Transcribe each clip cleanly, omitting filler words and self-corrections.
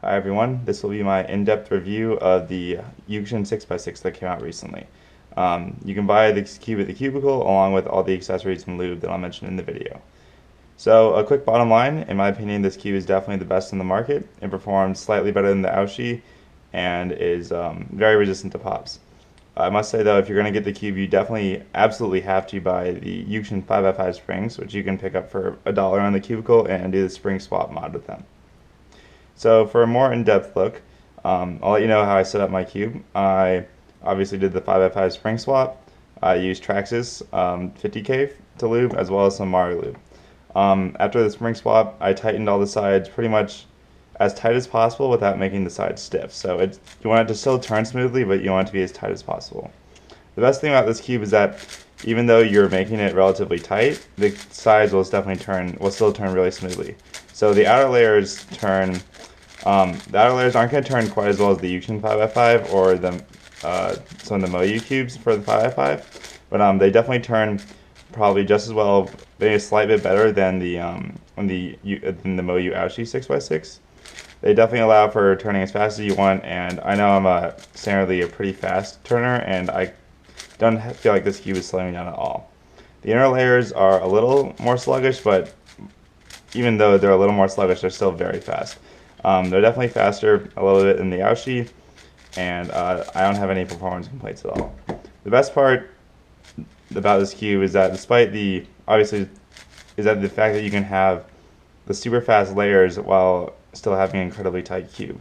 Hi everyone, this will be my in-depth review of the YuXin 6x6 that came out recently. You can buy this cube at the Cubicle along with all the accessories and lube that I'll mention in the video. So a quick bottom line, in my opinion this cube is definitely the best in the market. It performs slightly better than the YuXin and is very resistant to pops. I must say though, if you're going to get the cube, you definitely absolutely have to buy the YuXin 5x5 springs, which you can pick up for $1 on the Cubicle and do the spring swap mod with them. So for a more in-depth look, I'll let you know how I set up my cube. I obviously did the 5x5 spring swap. I used Traxxas 50K to lube as well as some Mario lube. After the spring swap, I tightened all the sides pretty much as tight as possible without making the sides stiff. So you want it to still turn smoothly, but you want it to be as tight as possible. The best thing about this cube is that even though you're making it relatively tight, the sides will still turn really smoothly. So the outer layers aren't going to turn quite as well as the YuXin 5x5 or some of the Moyu cubes for the 5x5, but they definitely turn probably just as well, maybe a slight bit better than the Moyu YuXin 6x6. They definitely allow for turning as fast as you want, and I know I'm standardly a pretty fast turner, and I don't feel like this cube is slowing me down at all. The inner layers are a little more sluggish, but even though they're a little more sluggish, they're still very fast. They're definitely faster a little bit than the YuXin, and I don't have any performance complaints at all. The best part about this cube is that despite the fact that you can have the super fast layers while still having an incredibly tight cube.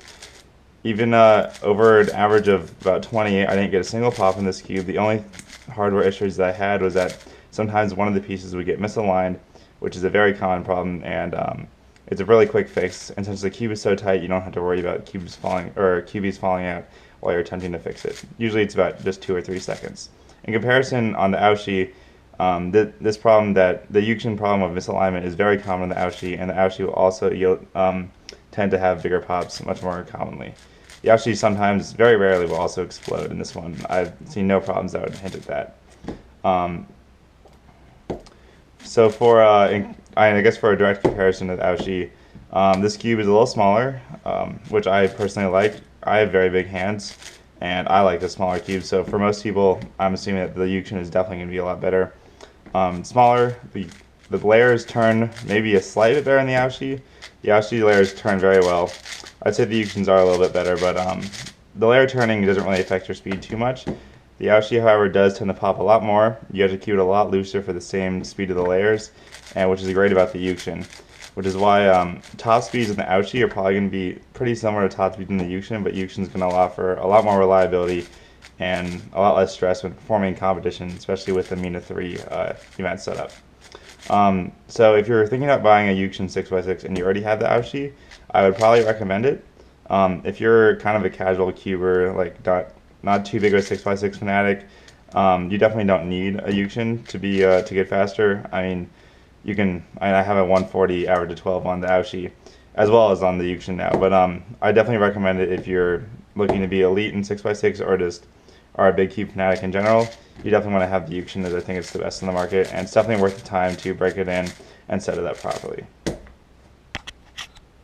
Even over an average of about 20, I didn't get a single pop in this cube. The only hardware issues that I had was that sometimes one of the pieces would get misaligned, which is a very common problem, and it's a really quick fix. And since the cube is so tight, you don't have to worry about cubies falling out while you're attempting to fix it. Usually it's about just 2 or 3 seconds. In comparison, on the YuXin, this problem, the YuXin problem of misalignment, is very common in the YuXin, and the YuXin will also tend to have bigger pops much more commonly. The YuXin sometimes, very rarely, will also explode. In this one, I've seen no problems that would hint at that. So I guess for a direct comparison to the YuXin, this cube is a little smaller, which I personally like. I have very big hands, and I like the smaller cube. So for most people, I'm assuming that the YuXin is definitely going to be a lot better. Smaller, the layers turn maybe a slight bit better than the YuXin. The YuXin layers turn very well. I'd say the YuXins are a little bit better, but the layer turning doesn't really affect your speed too much. The YuXin, however, does tend to pop a lot more. You have to keep it a lot looser for the same speed of the layers, and which is great about the YuXin. Which is why top speeds in the YuXin are probably going to be pretty similar to top speeds in the YuXin, but YuXin is going to allow for a lot more reliability and a lot less stress when performing in competition, especially with the MENA 3 event setup. So if you're thinking about buying a YuXin 6x6 and you already have the YuXin, I would probably recommend it. If you're kind of a casual cuber, like not too big of a 6x6 fanatic, you definitely don't need a YuXin to get faster. I mean, I have a 140 average of 12 on the YuXin, as well as on the YuXin now, but I definitely recommend it if you're looking to be elite in 6x6 or just are a big cube fanatic in general. You definitely want to have the YuXin, as I think it's the best in the market, and it's definitely worth the time to break it in and set it up properly.